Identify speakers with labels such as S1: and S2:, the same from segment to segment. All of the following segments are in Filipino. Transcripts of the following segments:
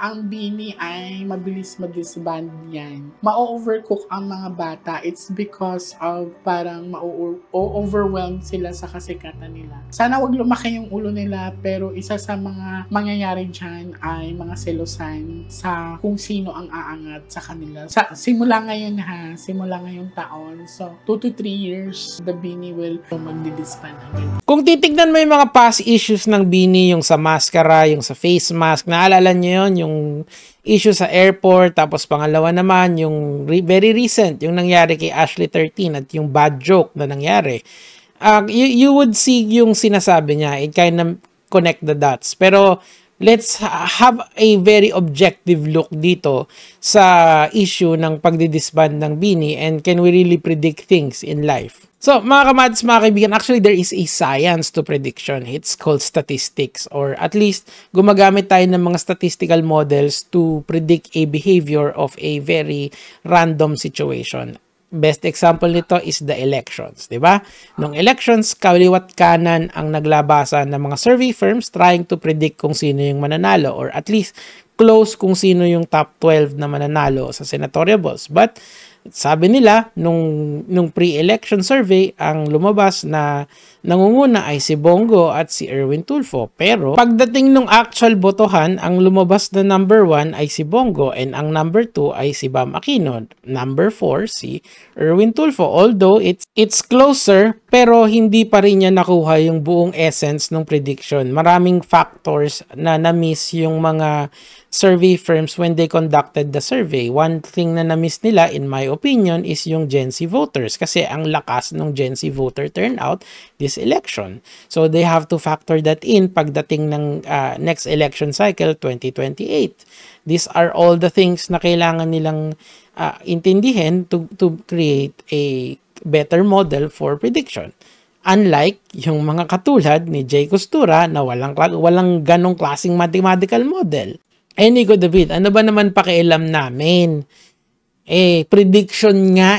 S1: ang BINI ay mabilis mag-disband yan. Ma-overcook ang mga bata. It's because of parang ma-overwhelm sila sa kasikatan nila. Sana wag lumaki yung ulo nila, pero isa sa mga mangyayari dyan ay mga selosan sa kung sino ang aangat sa kanila. Simula ngayon simula ngayong taon. So, 2 to 3 years, the BINI will mag-disband again.
S2: Kung titignan mo yung mga past issues ng BINI, yung sa maskara, yung sa face mask, naalala nyo yun, yung issue sa airport, tapos pangalawa naman, yung very recent, yung nangyari kay Ashley 13 at yung bad joke na nangyari. You would see yung sinasabi niya, it kind of connect the dots. Pero, let's have a very objective look dito sa issue ng pagdidisband ng BINI, and can we really predict things in life? So, mga kamads, mga kaibigan, actually there is a science to prediction. It's called statistics, or at least gumagamit tayo ng mga statistical models to predict a behavior of a very random situation. Best example nito is the elections, di ba? Nung elections, kaliwat kanan ang naglabasan ng mga survey firms trying to predict kung sino yung mananalo, or at least close kung sino yung top 12 na mananalo sa senatorial balls. But sabi nila, nung pre-election survey, ang lumabas na nangunguna ay si Bongo at si Erwin Tulfo. Pero pagdating nung actual botohan, ang lumabas na number 1 ay si Bongo, and ang number 2 ay si Bam Aquino. Number 4 si Erwin Tulfo. Although it's closer, pero hindi pa rin niya nakuha yung buong essence ng prediction. Maraming factors na na-miss yung mga survey firms when they conducted the survey. One thing na na-miss nila, in my opinion, is yung Gen Z voters, kasi ang lakas ng Gen Z voter turnout this election. So they have to factor that in pagdating ng next election cycle 2028. These are all the things na kailangan nilang intindihin to create a better model for prediction. Unlike yung mga katulad ni Jay Costura na walang ganong klaseng mathematical model. Nico David, ano ba naman pakialam namin? Prediction nga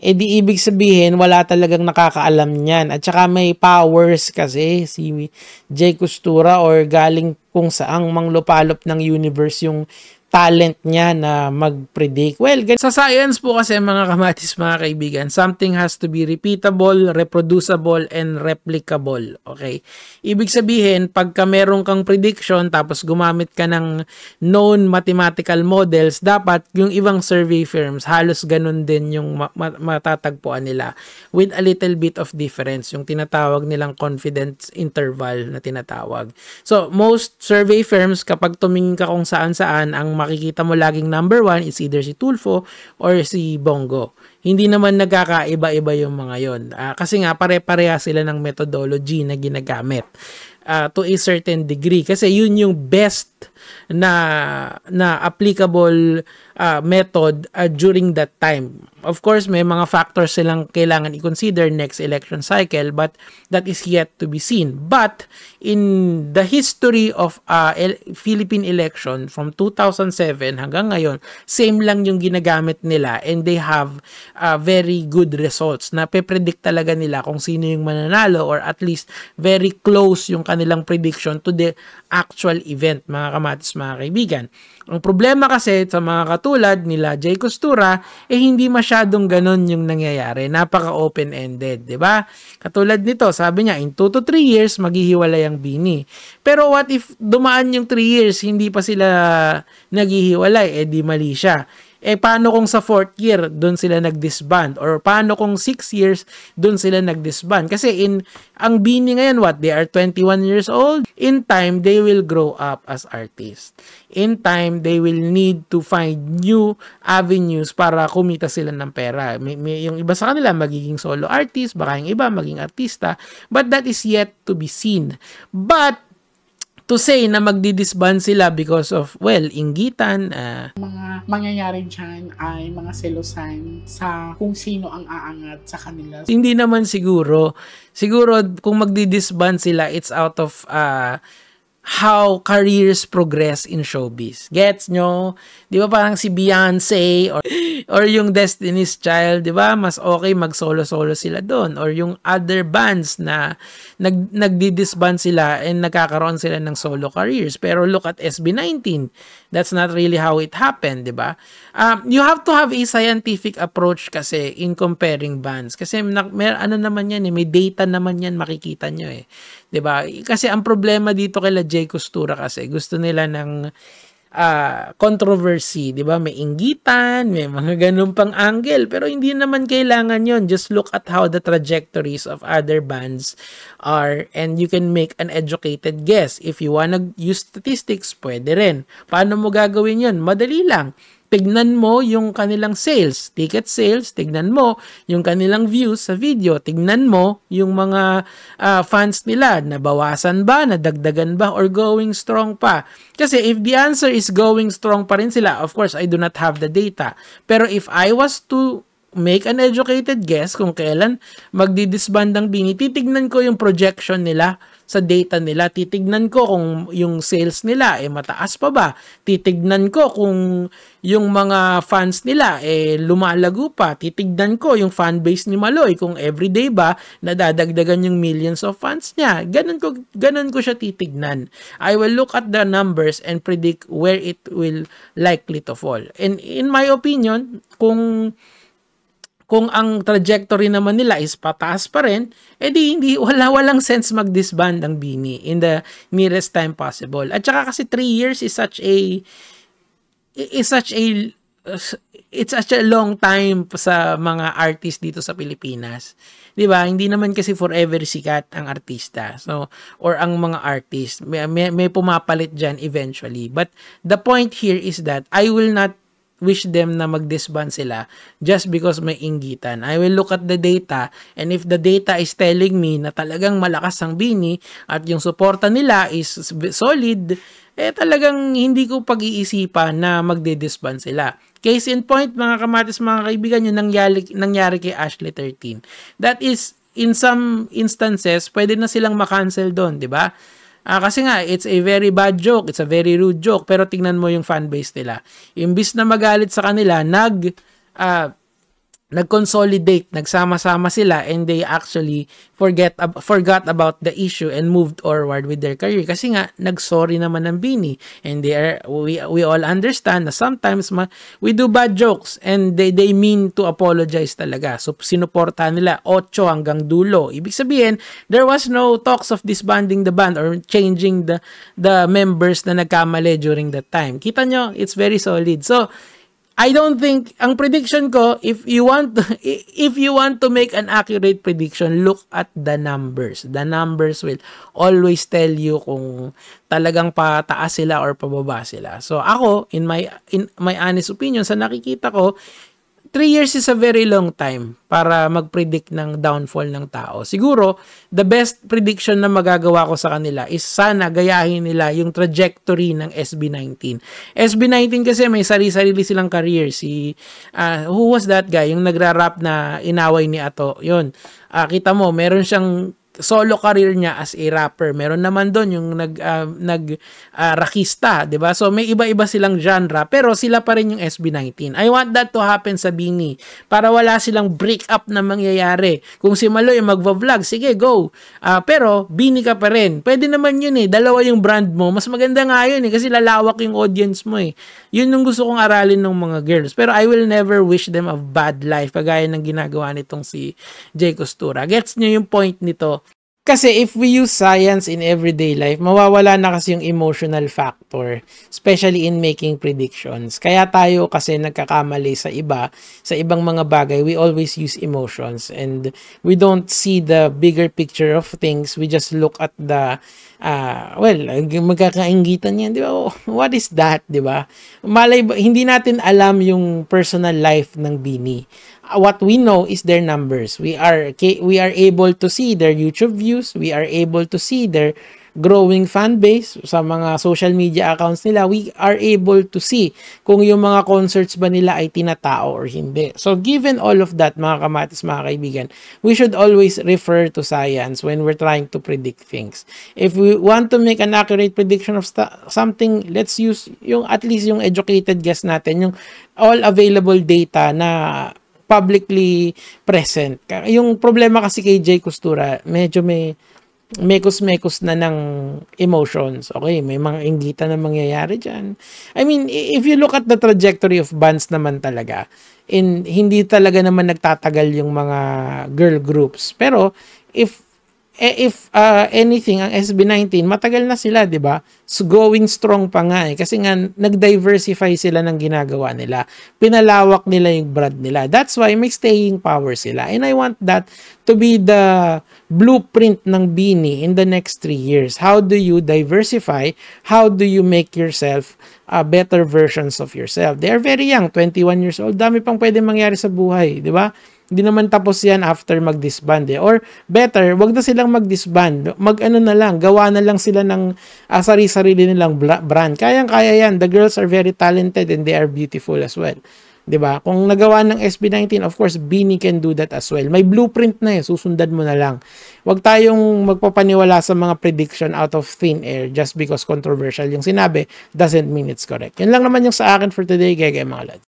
S2: di ibig sabihin, wala talagang nakakaalam niyan. At saka may powers kasi si Jay Costura, or galing kung saang manglupalop ng universe yung talent niya na mag-predict. Well, sa science po kasi, mga kamatis, mga kaibigan, something has to be repeatable, reproducible, and replicable. Okay? Ibig sabihin, pagka meron kang prediction, tapos gumamit ka ng known mathematical models, dapat yung ibang survey firms, halos ganun din yung matatagpuan nila with a little bit of difference, yung tinatawag nilang confidence interval na tinatawag. So, most survey firms, kapag tumingin ka kung saan-saan, ang makikita mo laging number 1 is either si Tulfo or si Bongo. Hindi naman nagkakaiba-iba yung mga yon. Kasi nga pare-pareha sila ng methodology na ginagamit to a certain degree. Kasi yun yung best na applicable method during that time. Of course, may mga factors silang kailangan i-consider next election cycle, but that is yet to be seen. But in the history of Philippine election from 2007 hanggang ngayon, same lang yung ginagamit nila, and they have very good results na pe-predict talaga nila kung sino yung mananalo, or at least very close yung kanilang prediction to the actual event, mga kamatis, mga kaibigan. Ang problema kasi sa mga katulad nila Jay Costura, hindi masyadong ganun yung nangyayari. Napaka-open-ended, di ba? Katulad nito, sabi niya, in 2 to 3 years, maghihiwalay ang BINI. Pero what if dumaan yung 3 years, hindi pa sila naghihiwalay? Di mali siya. Paano kung sa 4th year, doon sila nag-disband? Or paano kung 6 years, doon sila nag-disband? Kasi ang BINI ngayon, they are 21 years old. In time, they will grow up as artists. In time, they will need to find new avenues para kumita sila ng pera. Yung iba sa kanila, magiging solo artist, baka yung iba, maging artista. But that is yet to be seen. But to say na magdi-disband sila because of, inggitan.
S1: Mga mangyayari dyan ay mga selosan sa kung sino ang aangat sa kanila.
S2: Hindi naman siguro. Siguro kung magdi-disband sila, it's out of how careers progress in showbiz. Gets nyo? Di ba parang si Beyonce or yung Destiny's Child, di ba? Mas okay mag-solo-solo sila doon. Or yung other bands na nagdi-disband sila and nagkakaroon sila ng solo careers. Pero look at SB19. That's not really how it happened, di ba? You have to have a scientific approach kasi in comparing bands. Kasi ano naman yan, may data naman yan, makikita nyo eh. Di ba? Kasi ang problema dito kay Jay Costura kasi gusto nila ng controversy, di ba? May inggitan, may mga ganun pang angle, pero hindi naman kailangan yon. Just look at how the trajectories of other bands are and you can make an educated guess. If you wanna use statistics, pwede rin. Paano mo gagawin yon? Madali lang. Tignan mo yung kanilang sales, ticket sales, tignan mo yung kanilang views sa video, tignan mo yung mga fans nila, nabawasan ba, nadagdagan ba, or going strong pa. Kasi if the answer is going strong pa rin sila, of course, I do not have the data. Pero if I was to make an educated guess kung kailan magdidisband ang BINI, titignan ko yung projection nila sa data nila, titignan ko kung yung sales nila mataas pa ba, titignan ko kung yung mga fans nila lumalago pa, titignan ko yung fan base ni Maloy kung everyday ba nadadagdagan yung millions of fans niya. Ganun ko siya titignan. I will look at the numbers and predict where it will likely to fall. And in my opinion, kung ang trajectory naman nila is pataas pa rin, walang sense mag-disband ang BINI in the nearest time possible. At saka kasi 3 years is such a long time sa mga artists dito sa Pilipinas. 'Di ba? Hindi naman kasi forever sikat ang artista. So, or ang mga artist, may pumapalit diyan eventually. But the point here is that I will not wish them na mag-disband sila just because may inggitan. I will look at the data, and if the data is telling me na talagang malakas ang BINI at yung suporta nila is solid, talagang hindi ko pag-iisipan na magde-disband sila. Case in point, mga kamatis, mga kaibigan, yung nangyari kay Ashley 13. That is, in some instances, pwede na silang makancel doon, di ba? Kasi nga, it's a very bad joke, it's a very rude joke, pero tingnan mo yung fanbase nila. Imbis na magalit sa kanila, nag-consolidate, nagsama-sama sila, and they actually forgot about the issue and moved forward with their career. Kasi nga, nag-sorry naman ng BINI. And we all understand na sometimes we do bad jokes and they mean to apologize talaga. So, sinuportahan nila 8 hanggang dulo. Ibig sabihin, there was no talks of disbanding the band or changing the members na nagkamali during that time. Kita nyo, it's very solid. So, I don't think, ang prediction ko, if you want to make an accurate prediction, look at the numbers. The numbers will always tell you kung talagang pataas sila or pababa sila. So ako, in my honest opinion, sa nakikita ko, 3 years is a very long time para mag-predict ng downfall ng tao. Siguro, the best prediction na magagawa ko sa kanila is sana gayahin nila yung trajectory ng SB19. SB19 kasi may sarili-sarili silang career. Who was that guy? Yung nagra-rap na inaway ni Ato. Yun. Kita mo, meron siyang solo career niya as a rapper. Meron naman doon yung rakista, 'di ba? So may iba-iba silang genre, pero sila pa rin yung SB19. I want that to happen sa BINI para wala silang break up na mangyayari. Kung si Maloy magva-vlog, sige, go. Pero BINI ka pa rin. Pwede naman yun dalawa yung brand mo. Mas maganda nga yun kasi lalawak yung audience mo Yun yung gusto kong aralin ng mga girls. Pero I will never wish them a bad life kagaya ng ginagawa nitong si Jay Costura. Gets nyo yung point nito? Kasi if we use science in everyday life, mawawala na kasi yung emotional factor, especially in making predictions. Kaya tayo kasi nagkakamali sa ibang mga bagay, we always use emotions and we don't see the bigger picture of things. We just look at the magkakainggitan yan, di ba? What is that, di ba? Hindi natin alam yung personal life ng BINI. What we know is their numbers. We are able to see their YouTube views. We are able to see their growing fan base sa mga social media accounts nila. We are able to see kung yung mga concerts ba nila ay tinatao or hindi. So given all of that, mga kamatis, mga kaibigan, we should always refer to science when we're trying to predict things. If we want to make an accurate prediction of something, let's use at least yung educated guess natin, yung all available data na publicly present. Yung problema kasi kay Jay Costura, medyo may mekos-mekos na ng emotions. Okay, may mga inggitan na mangyayari dyan. I mean, if you look at the trajectory of bands naman talaga, hindi talaga naman nagtatagal yung mga girl groups. Pero, if anything, ang SB19, matagal na sila, di ba? So, going strong pa nga eh. Kasi nga, nag-diversify sila ng ginagawa nila. Pinalawak nila yung brand nila. That's why may staying power sila. And I want that to be the blueprint ng BINI in the next 3 years. How do you diversify? How do you make yourself better versions of yourself? They are very young, 21 years old. Dami pang pwede mangyari sa buhay, di ba? Hindi naman tapos yan after mag-disband eh. Or better, wag na silang mag-disband. Mag-ano na lang, gawa na lang sila ng sarili-sarili nilang brand. Kayang-kaya yan. The girls are very talented and they are beautiful as well. 'Di ba? Kung nagawa ng SB19, of course, BINI can do that as well. May blueprint na eh, susundan mo na lang. Huwag tayong magpapaniwala sa mga prediction out of thin air just because controversial yung sinabi doesn't mean it's correct. Yan lang naman yung sa akin for today, mga lads.